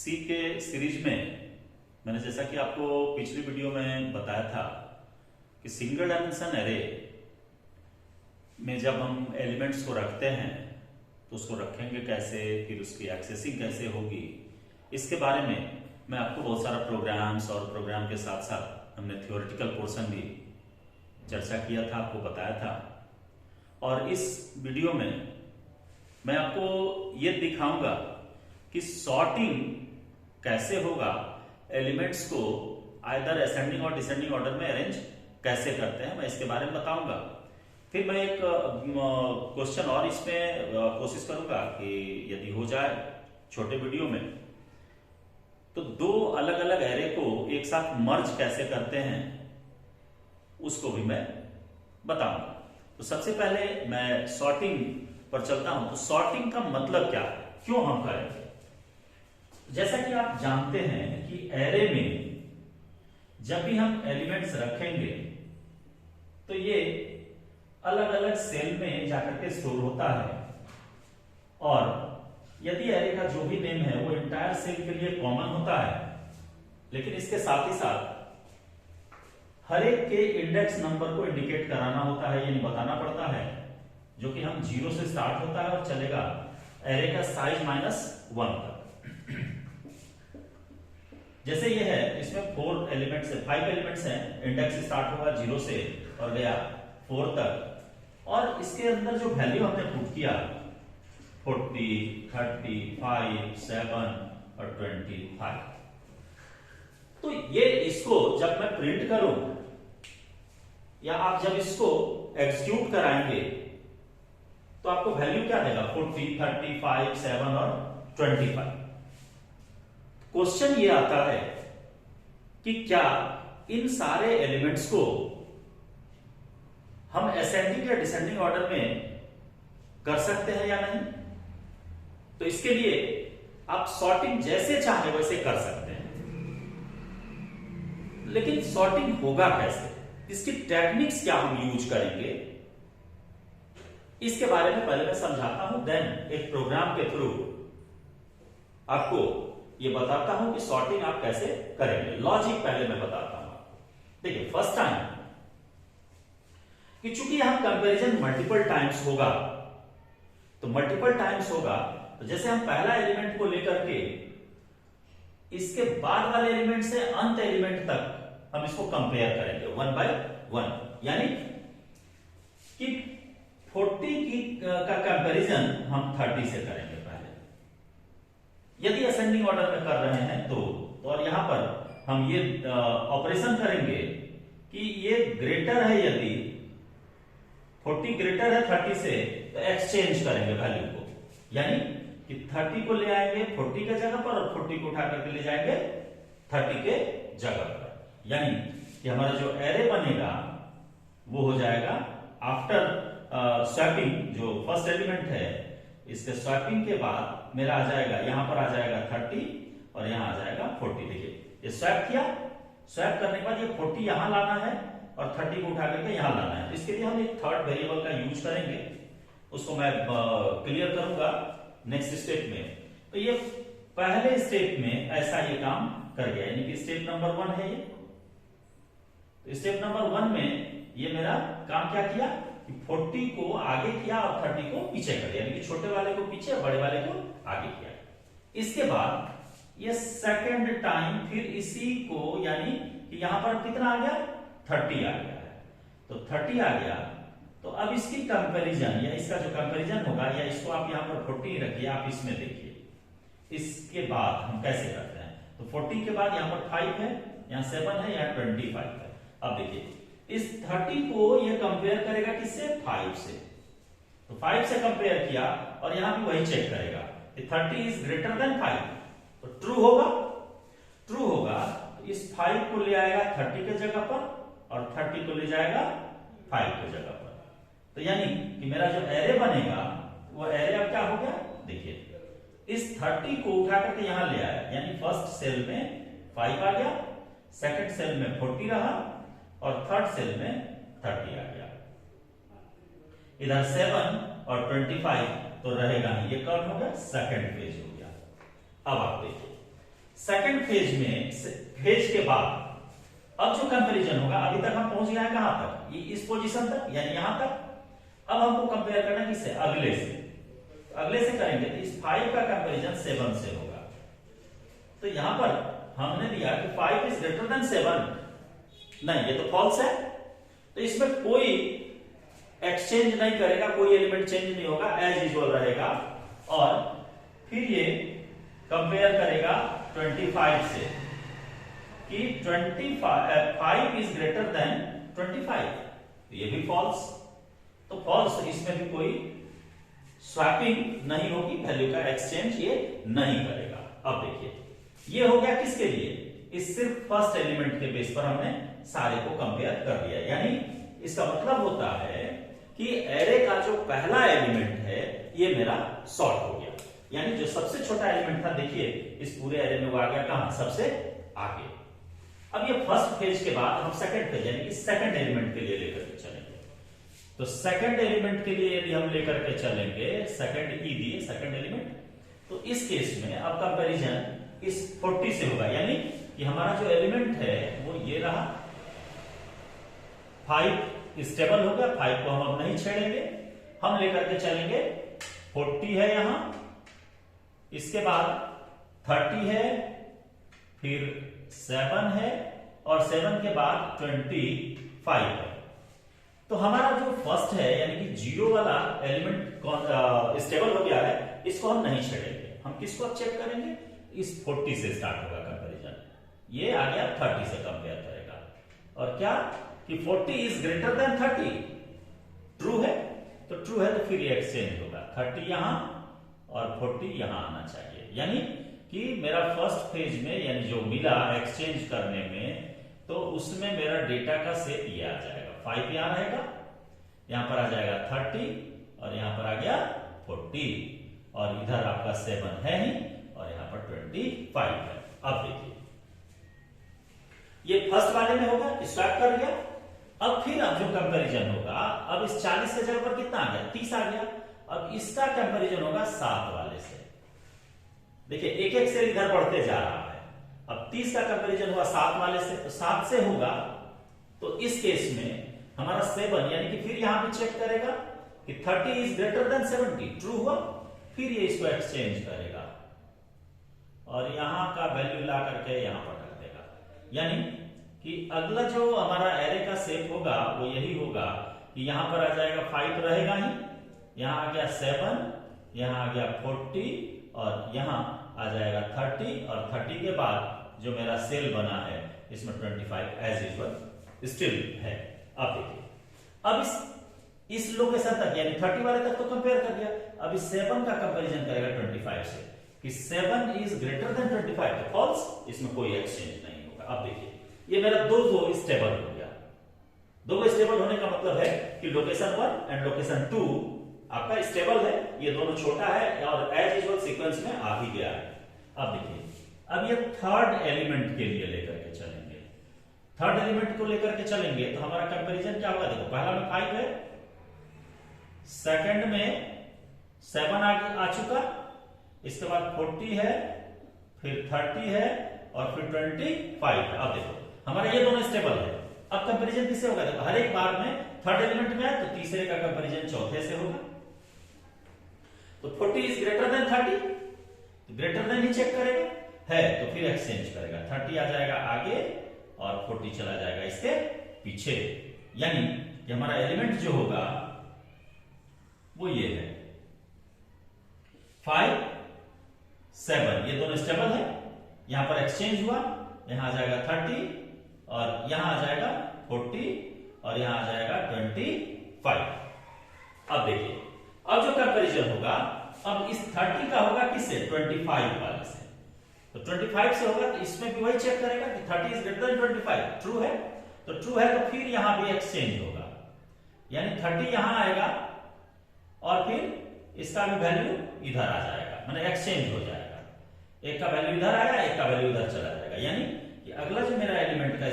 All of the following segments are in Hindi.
सी के सीरीज में मैंने जैसा कि आपको पिछली वीडियो में बताया था कि सिंगल डायमेंशन एरे में जब हम एलिमेंट्स को रखते हैं तो उसको रखेंगे कैसे, फिर उसकी एक्सेसिंग कैसे होगी, इसके बारे में मैं आपको बहुत सारा प्रोग्राम्स और प्रोग्राम के साथ साथ हमने थ्योरेटिकल पोर्शन भी चर्चा किया था, आपको बताया था। और इस वीडियो में मैं आपको ये दिखाऊंगा कि सॉर्टिंग कैसे होगा, एलिमेंट्स को आइदर असेंडिंग और डिसेंडिंग ऑर्डर में अरेंज कैसे करते हैं, मैं इसके बारे में बताऊंगा। फिर मैं एक क्वेश्चन और इसमें कोशिश करूंगा कि यदि हो जाए छोटे वीडियो में तो दो अलग अलग एरे को एक साथ मर्ज कैसे करते हैं उसको भी मैं बताऊंगा। तो सबसे पहले मैं सॉर्टिंग पर चलता हूं। तो सॉर्टिंग का मतलब क्या है, क्यों हम करेंगे? जैसा कि आप जानते हैं कि एरे में जब भी हम एलिमेंट्स रखेंगे तो ये अलग अलग सेल में जाकर के स्टोर होता है, और यदि एरे का जो भी नेम है वो इंटायर सेल के लिए कॉमन होता है, लेकिन इसके साथ ही साथ हर एक के इंडेक्स नंबर को इंडिकेट कराना होता है, यानी बताना पड़ता है, जो कि हम 0 से स्टार्ट होता है और चलेगा एरे का साइज -1 तक। जैसे ये है, इसमें 5 एलिमेंट्स हैं, इंडेक्स स्टार्ट होगा 0 से और गया 4 तक, और इसके अंदर जो वैल्यू हमने पुट किया 40, 35, 7 और 25, तो ये इसको जब मैं प्रिंट करूं या आप जब इसको एग्जीक्यूट कराएंगे तो आपको वैल्यू क्या देगा? 40, 35, 7 और 25। क्वेश्चन ये आता है कि क्या इन सारे एलिमेंट्स को हम असेंडिंग या डिसेंडिंग ऑर्डर में कर सकते हैं या नहीं? तो इसके लिए आप सॉर्टिंग जैसे चाहे वैसे कर सकते हैं, लेकिन सॉर्टिंग होगा कैसे, इसकी टेक्निक्स क्या हम यूज करेंगे, इसके बारे में पहले मैं समझाता हूं, देन एक प्रोग्राम के थ्रू आपको ये बताता हूं कि सॉर्टिंग आप कैसे करेंगे। लॉजिक पहले मैं बताता हूं। देखिए, फर्स्ट टाइम कि चूंकि यहां कंपैरिजन मल्टीपल टाइम्स होगा, तो मल्टीपल टाइम्स होगा तो जैसे हम पहला एलिमेंट को लेकर के इसके बाद वाले एलिमेंट से अंत एलिमेंट तक हम इसको कंपेयर करेंगे 1 by 1, यानी कि 40 का कंपैरिजन हम 30 से करेंगे पहले, यदि असेंडिंग ऑर्डर में कर रहे हैं तो। और यहां पर हम ये ऑपरेशन करेंगे कि ये ग्रेटर है, यदि 40 ग्रेटर है 30 से, तो एक्सचेंज करेंगे वैल्यू को, यानी कि 30 को ले आएंगे 40 के जगह पर और 40 को उठा करके ले जाएंगे 30 के जगह पर, यानी कि हमारा जो एरे बनेगा वो हो जाएगा आफ्टर स्वैपिंग। जो फर्स्ट एलिमेंट है इसके स्वैपिंग के बाद मेरा आ जाएगा, यहां पर आ जाएगा 30 और यहां आ जाएगा 40। देखिए, ये स्वैप किया, स्वैप करने के बाद ये 40 यहां लाना है और 30 को उठा करके यहां लाना है। इसके लिए हम एक थर्ड वेरिएबल का यूज करेंगे, उसको मैं क्लियर करूंगा नेक्स्ट स्टेप में। तो ये पहले स्टेप में ऐसा ये काम कर गया, यानी कि स्टेप नंबर 1 है ये। तो स्टेप नंबर 1 में ये मेरा काम क्या किया कि 40 को आगे किया और 30 को पीछे कर दिया, यानी कि छोटे वाले को पीछे, बड़े वाले को आगे किया। इसके बाद ये सेकंड टाइम फिर इसी को, यानी कि यहां पर कितना आ गया? 30 आ गया है। तो 30 आ गया, तो अब इसकी कंपैरिजन या इसका जो कंपैरिजन होगा, या इसको आप यहां पर 40 रखिए, आप इसमें देखिए इसके बाद हम कैसे करते हैं। तो 40 के बाद यहां पर 5 है, यहां 7 है, यहां 25 है। अब देखिए, इस 30 को ये कंपेयर करेगा किससे? 5 से। तो 5 से कंपेयर किया और यहां भी वही चेक करेगा कि 30 इज ग्रेटर देन 5, तो ट्रू होगा। ट्रू होगा तो इस 5 को ले आएगा 30 के जगह पर और 30 को ले जाएगा 5 के जगह पर। तो यानी कि मेरा जो एरे बनेगा वो एरे अब क्या हो गया? देखिए, इस 30 को उठा करके यहां ले आया, यानी फर्स्ट सेल में 5 आ गया, सेकंड सेल में 40 रहा और थर्ड सेल में 30 आ गया। इधर 7 और 25 तो रहेगा नहीं, ये कौन हो गया? सेकंड फेज हो गया। अब आप देखिए, सेकंड फेज के बाद अब जो कंपैरिजन होगा, अभी तक हम पहुंच गए हैं कहां तक, इस पोजीशन तक, यानी यहां तक। अब हमको कंपेयर करना किससे, अगले से। अगले से करेंगे तो इस 5 का कंपैरिजन 7 से होगा। तो यहां पर हमने दिया कि 5 इज ग्रेटर देन 7, नहीं ये तो फॉल्स है, तो इसमें कोई एक्सचेंज नहीं करेगा, कोई एलिमेंट चेंज नहीं होगा, एज यूजुअल रहेगा। और फिर ये कंपेयर करेगा 25 से कि 5 इज ग्रेटर देन 25, तो ये भी फॉल्स। तो फॉल्स, इसमें भी कोई स्वैपिंग नहीं होगी, वैल्यू का एक्सचेंज ये नहीं करेगा। अब देखिए ये हो गया किसके लिए, इस सिर्फ फर्स्ट एलिमेंट के बेस पर हमने सारे को कंपेयर कर दिया। यानी इसका मतलब होता है कि एरे का जो पहला एलिमेंट है ये मेरा सॉर्ट हो गया। यानी जो सबसे छोटा एलिमेंट था, देखिए इस पूरे एरे में वो आ गया कहां, सबसे आगे। अब ये फर्स्ट फेज के बाद हम सेकंड फेज यानी कि सेकंड एलिमेंट के लिए लेकर के चलेंगे। तो सेकंड एलिमेंट के लिए यदि हम लेकर के चलेंगे, सेकंड ई दिए सेकंड एलिमेंट, तो इस केस में अब कंपैरिजन इस 40 से होगा। यानी कि हमारा जो एलिमेंट है वो ये रहा, 5 स्टेबल हो गया, 5 को हम अब नहीं छेड़ेंगे, हम लेकर के चलेंगे 40 है यहां, इसके बाद 30 है, फिर 7 है, और 7 के बाद 25 है। तो हमारा जो फर्स्ट है यानी कि 0 वाला एलिमेंट स्टेबल हो गया है, इसको हम नहीं छेड़ेंगे। हम किसको अब चेक करेंगे, इस 40 से स्टार्ट होगा कंपैरिजन, ये आ गया 30 से कंपेयर करेगा। और क्या कि 40 इज ग्रेटर देन 30, ट्रू है, तो ट्रू है तो फिर ये एक्सचेंज होगा, 30 यहां और 40 यहां आना चाहिए। यानी कि मेरा फर्स्ट फेज में यानी जो मिला एक्सचेंज करने में, तो उसमें मेरा डेटा का सेट ये आ जाएगा, 5 यहां रहेगा, यहां पर आ जाएगा 30 और यहां पर आ गया 40, और इधर आपका 7 है ही और यहां पर 25 है। अब देखिए ये फर्स्ट वाले में होगा, स्टार्ट कर गया। अब फिर अब जो कंपैरिजन होगा, अब इस 40 के जगह पर कितना आ गया, 30 आ गया। अब इसका कंपैरिजन होगा 7 वाले से। देखिए एक एक से इधर बढ़ते जा रहा है। अब 30 का कंपैरिजन हुआ 7 वाले से, तो 7 से होगा, तो इस केस में हमारा 7 यानी कि फिर यहां पे चेक करेगा कि 30 इज ग्रेटर देन 70, ट्रू हुआ, फिर ये इसको एक्सचेंज करेगा और यहां का वैल्यू ला करके यहां पर रख देगा। यानी कि अगला जो हमारा एरे का शेप होगा वो यही होगा कि यहां पर आ जाएगा 5 रहेगा ही, यहां आ गया 7, यहां आ गया 40 और यहां आ जाएगा 30, और 30 के बाद जो मेरा सेल बना है इसमें 25 एज यूजुअल स्टिल है। अब देखिए अब इस लोकेशन तक यानी 30 वाले तक तो कंपेयर कर दिया, अब इस 7 का कंपैरिजन करेगा 25 से कि 7 इज ग्रेटर देन 25, तो फॉल्स, इसमें कोई एक्सचेंज नहीं होगा। अब देखिए ये मेरा दो स्टेबल हो गया। दो स्टेबल होने का मतलब है कि लोकेशन 1 एंड लोकेशन 2 आपका स्टेबल है, ये दोनों छोटा है और एज यूजुअल सीक्वेंस में आ भी गया है। अब देखिए अब ये थर्ड एलिमेंट के लिए लेकर के चलेंगे, थर्ड एलिमेंट को लेकर के चलेंगे तो हमारा कंपैरिजन क्या होगा, देखो पहला में 5 है, सेकंड में 7 आ चुका, इसके बाद 40 है, फिर 30 है और फिर 25 है। अब देखो हमारा ये दोनों स्टेबल है। अब कंपैरिजन किससे होगा, देखो हर एक बार में थर्ड एलिमेंट में है तो तीसरे का कंपैरिजन चौथे से होगा। तो 40 इज ग्रेटर देन 30, तो ग्रेटर देन ही चेक करेगा, है तो फिर एक्सचेंज करेगा, 30 आ जाएगा आगे और 40 चला जाएगा इसके पीछे। यानी कि हमारा एलिमेंट जो होगा वो ये है 5 7, ये दोनों स्टेबल है, यहां पर एक्सचेंज हुआ, यहां आ जाएगा 30 और यहां आ जाएगा 40 और यहां आ जाएगा 25। अब देखिए अब जो कंपैरिजन होगा, अब इस 30 का होगा किससे, 25 वाले से, तो 25 से होगा तो इसमें भी वही चेक करेगा कि 30 इज ग्रेटर देन 25, ट्रू है, तो ट्रू है तो फिर यहां भी एक्सचेंज होगा, यानी 30 यहां आएगा और फिर इसका भी वैल्यू इधर आ जाएगा, माने एक्सचेंज हो जाएगा, एक का वैल्यू इधर आया, एक का वैल्यू इधर चला जाएगा। यानी कि अगला जो मेरा एलिमेंट का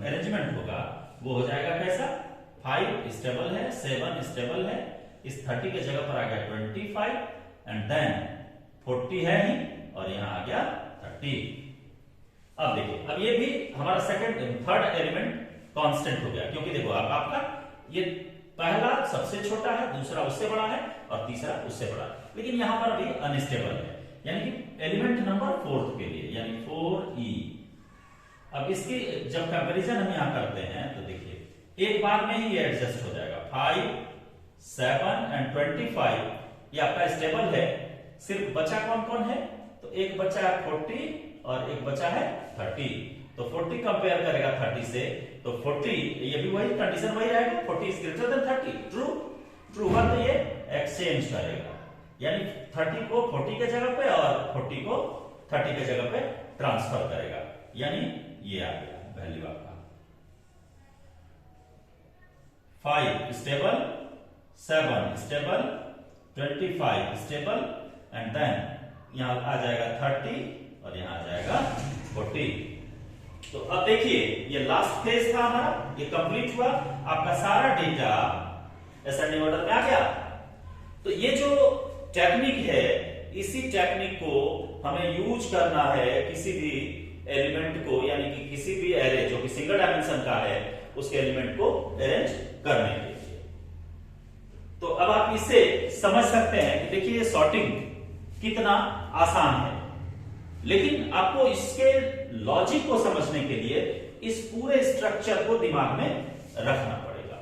अरेंजमेंट होगा वो हो जाएगा कैसा, 5 स्टेबल है, 7 स्टेबल है, इस 30 के जगह पर आ गया 25 एंड देन 40 है ही और यहां आ गया 30। अब देखिए, अब ये भी हमारा थर्ड एलिमेंट कांस्टेंट हो गया, क्योंकि देखो अब आपका ये पहला सबसे छोटा है, दूसरा उससे बड़ा है और तीसरा उससे बड़ा है, लेकिन यहां पर अभी अनस्टेबल है, यानी कि एलिमेंट नंबर 4 के लिए, यानी 4e। अब इसकी जब कंपैरिजन हम यहां करते हैं तो देखिए एक बार में ही ये एडजस्ट हो जाएगा। 5, 7 एंड 25 ये आपका स्टेबल है। सिर्फ बचा कौन कौन है, तो एक बचा है 40 और एक बचा है 30। तो 40 कंपेयर करेगा 30 से, तो 40 ये भी वही कंडीशन वही रहेगा, 40 is greater than 30। True true हुआ तो ये एक्सचेंज करेगा, यानी 30 को 40 के जगह पे और 40 को 30 के जगह पे ट्रांसफर करेगा, यानी ये आ गया वैल्यू आपका 5 stable, 7 stable, 25 stable and then यहां आ जाएगा 30 और यहां आ जाएगा 40। तो अब देखिए ये लास्ट फेज था हमारा, ये कंप्लीट हुआ, आपका सारा डेटा असेंडिंग ऑर्डर में आ गया। तो ये जो टेक्निक है, इसी टेक्निक को हमें यूज करना है किसी भी एलिमेंट को, यानी कि किसी भी एरे जो कि सिंगल डायमेंशन का है उसके एलिमेंट को अरेंज करने के लिए। तो अब आप इसे समझ सकते हैं कि देखिए ये सॉर्टिंग कितना आसान है, लेकिन आपको इसके लॉजिक को समझने के लिए इस पूरे स्ट्रक्चर को दिमाग में रखना पड़ेगा।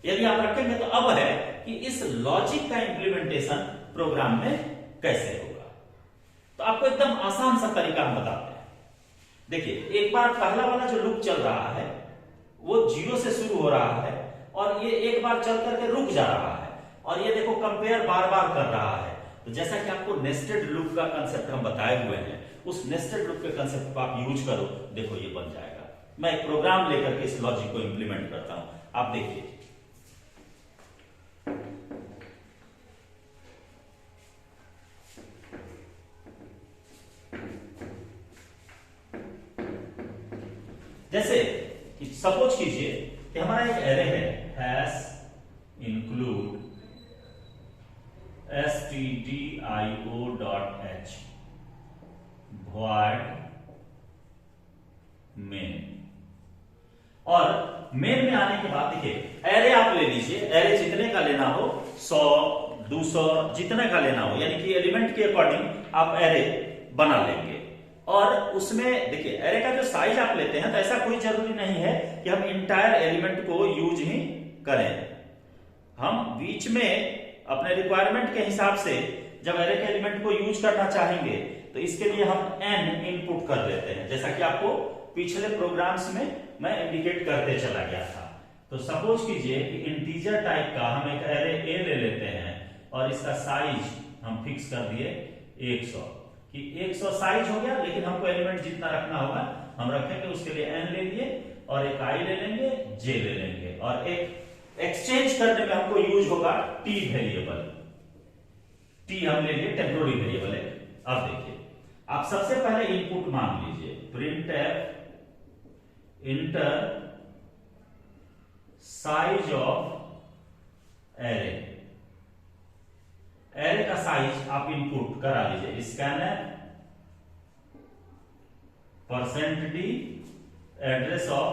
यदि आप रखेंगे तो अब है कि इस लॉजिक का इंप्लीमेंटेशन प्रोग्राम में कैसे होगा। तो आपको एकदम आसान सा तरीका हम बताते हैं। देखिए एक बार पहला वाला जो लूप चल रहा है वो 0 से शुरू हो रहा है और ये एक बार चल करके रुक जा रहा है, और ये देखो कंपेयर बार बार कर रहा है। तो जैसा कि आपको नेस्टेड लूप का कंसेप्ट हम बताए हुए हैं, उस नेस्टेड लूप के कंसेप्ट को आप यूज करो, देखो ये बन जाएगा। मैं एक प्रोग्राम लेकर के इस लॉजिक को इंप्लीमेंट करता हूं, आप देखिए। जैसे कि सपोज कीजिए कि हमारा एक एरे है hash include stdio.h void main, और मेन में आने के बाद देखिए एरे आप ले लीजिए, एरे जितने का लेना हो, 100, 200 जितने का लेना हो, यानी कि एलिमेंट के अकॉर्डिंग आप एरे बना लेंगे। और उसमें देखिए एरे का जो साइज आप लेते हैं तो ऐसा कोई जरूरी नहीं है कि हम इंटायर एलिमेंट को यूज ही करें। हम बीच में अपने रिक्वायरमेंट के हिसाब से जब एरे के एलिमेंट को यूज करना चाहेंगे तो इसके लिए हम n इनपुट कर देते हैं, जैसा कि आपको पिछले प्रोग्राम्स में मैं इंडिकेट करते चला गया था। तो सपोज कीजिए कि इंटीजर टाइप का हम एक एरे a ले लेते हैं और इसका साइज हम फिक्स कर दिए 100, कि 100 साइज हो गया, लेकिन हमको एलिमेंट जितना रखना होगा हम रखेंगे, उसके लिए n ले लिए और एक i ले लेंगे, j ले लेंगे, और एक एक्सचेंज करने में हमको यूज होगा t वेरिएबल। t हम ले लिए टेम्पोररी वेरिएबल है। अब देखिए आप सबसे पहले इनपुट मान लीजिए printf inter size of array. Array का साइज आप इनपुट करा लीजिए, scanner %d address of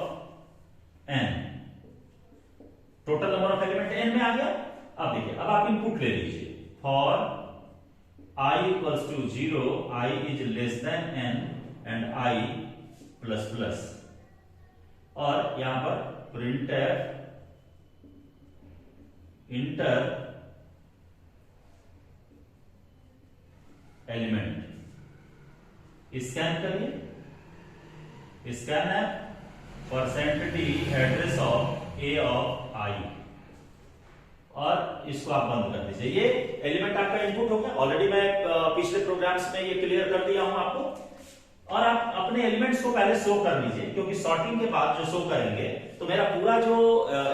n, total number of element n में आ गया। अब देखिए अब आप इनपुट ले लीजिए, for i equals to 0, i is less than n and i plus plus, और यहां पर printf इंटर एलिमेंट, स्कैन करिए, scanner %d address of a of i, और इसको आप बंद कर दीजिए। ये एलिमेंट आपका इनपुट हो गया। ऑलरेडी मैं पिछले प्रोग्राम्स में ये क्लियर कर दिया हूं आपको। और आप अपने एलिमेंट्स को पहले शो कर लीजिए, क्योंकि सॉर्टिंग के बाद जो शो करेंगे तो मेरा पूरा जो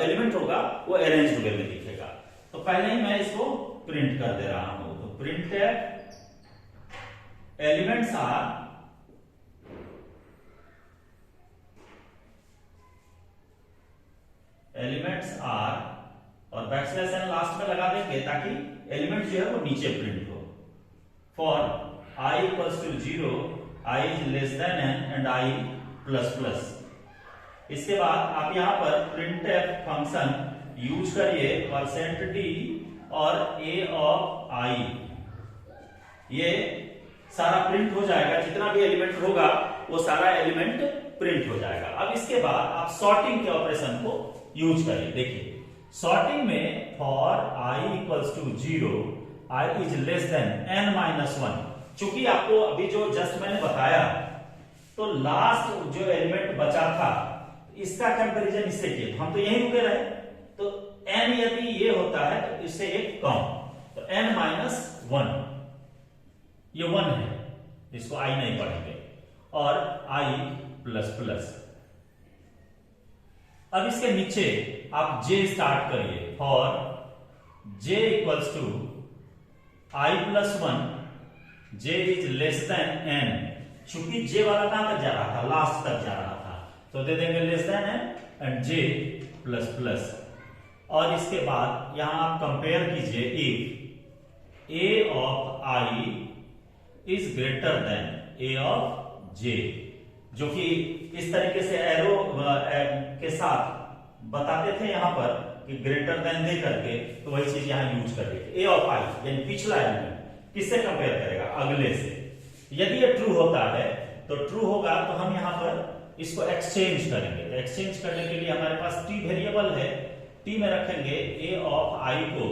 एलिमेंट होगा वो अरेंज्ड वे में दिखेगा। तो पहले ही मैं इसको प्रिंट कर दे रहा हूं। तो प्रिंट एलिमेंट्स आर और बैकस्लैश n लास्ट में लगा देंगे ताकि एलिमेंट जो है वो नीचे प्रिंट हो। For i equals to 0, i is less than n and i plus plus. इसके बाद आप यहां पर printf फंक्शन यूज करिए %d और a ऑफ i, ये सारा प्रिंट हो जाएगा, जितना भी एलिमेंट होगा वो सारा एलिमेंट प्रिंट हो जाएगा। अब इसके बाद आप सॉर्टिंग के ऑपरेशन को यूज करिए। देखिए सॉर्टिंग में for i equals to 0 i is less than n-1, चूंकि आपको अभी जो जस्ट मैंने बताया तो लास्ट जो एलिमेंट बचा था इसका कंपैरिजन इससे किया, हम तो यही रुके रहे, तो n यदि ये होता है तो इससे एक कम, तो n-1 ये 1 है, इसको i नहीं पढ़ेंगे, और i प्लस प्लस। अब इसके नीचे आप j स्टार्ट करिए for j equals to i plus 1, j is less than n, चूंकि j वाला कहां तक जा रहा था, लास्ट तक जा रहा था, तो दे देंगे less than n and j plus plus. और इसके बाद यहां आप कंपेयर कीजिए if a of i is greater than a of j, जो कि इस तरीके से एरो के साथ बताते थे यहां पर कि ग्रेटर देन दे करके, तो वही चीज यहां यूज करेंगे। a ऑफ i यानी पिछला एलिमेंट किससे कंपेयर करेगा, अगले से। यदि ये ट्रू होता है तो ट्रू होगा तो हम यहां पर इसको एक्सचेंज करेंगे। तो एक्सचेंज करने के लिए हमारे पास t वेरिएबल है, t में रखेंगे a ऑफ i को,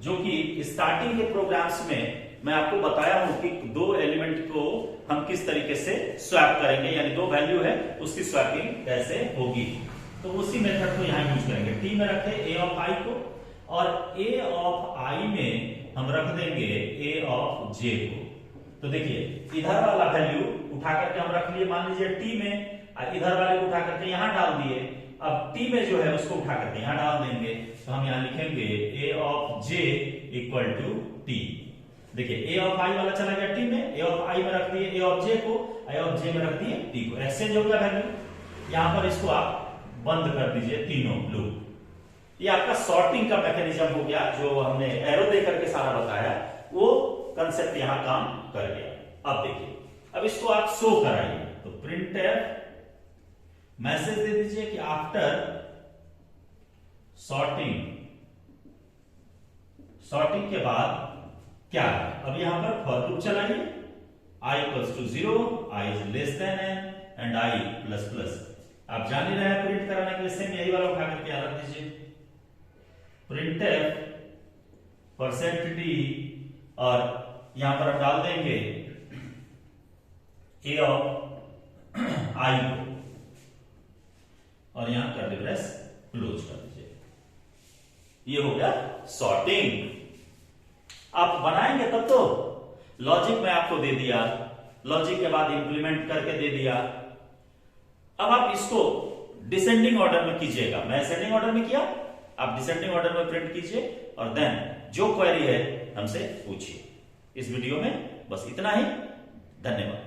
जो कि स्टार्टिंग के प्रोग्राम्स में मैं आपको बताया हूं कि दो एलिमेंट को हम किस तरीके से स्वैप करेंगे, यानी दो वैल्यू है उसकी स्वैपिंग कैसे होगी, तो उसी मेथड को यहां यूज करेंगे। t में रखे a ऑफ i को, और a ऑफ i में हम रख देंगे a ऑफ j को। तो देखिए इधर वाला वैल्यू उठा करके हम रख लिए मान लीजिए t में, और इधर वाले को उठा करके यहां डाल दिए। अब t में जो है उसको उठा करके यहां डाल देंगे, तो हम यहां लिखेंगे a of j equal to t। देखिए a ऑफ i वाला चला गया t में, a ऑफ i में रख दिए a ऑफ j को, a ऑफ j में रख दिए t को, एक्सचेंज हो गया वैल्यू। यहां पर इसको आप बंद कर दीजिए तीनों लूप। ये आपका सॉर्टिंग का मैकेनिज्म हो गया, जो हमने एरो दे करके सारा बताया वो कंसेप्ट यहां काम कर गया। अब देखिए, अब इसको आप शो कराइए, तो printf मैसेज दे दीजिए कि आफ्टर सॉर्टिंग के बाद क्या है। अब यहां पर फॉर लूप चलाइए, i equals to 0, i is less than n and i plus plus. आप जान ही रहे हैं प्रिंट कराने के लिए सेम यही वाला उठा करके याद रख दीजिए, printf %d, और यहां पर आप डाल देंगे a ऑफ i को, और यहां कर्ली ब्रेस क्लोज कर दीजिए। ये हो गया सॉर्टिंग। आप बनाएंगे तब तो, लॉजिक में आपको दे दिया, लॉजिक के बाद इंप्लीमेंट करके दे दिया। अब आप इसको डिसेंडिंग ऑर्डर में कीजिएगा, मैं असेंडिंग ऑर्डर में किया, आप डिसेंडिंग ऑर्डर में प्रिंट कीजिए, और देन जो क्वेरी है हमसे पूछिए। इस वीडियो में बस इतना ही, धन्यवाद।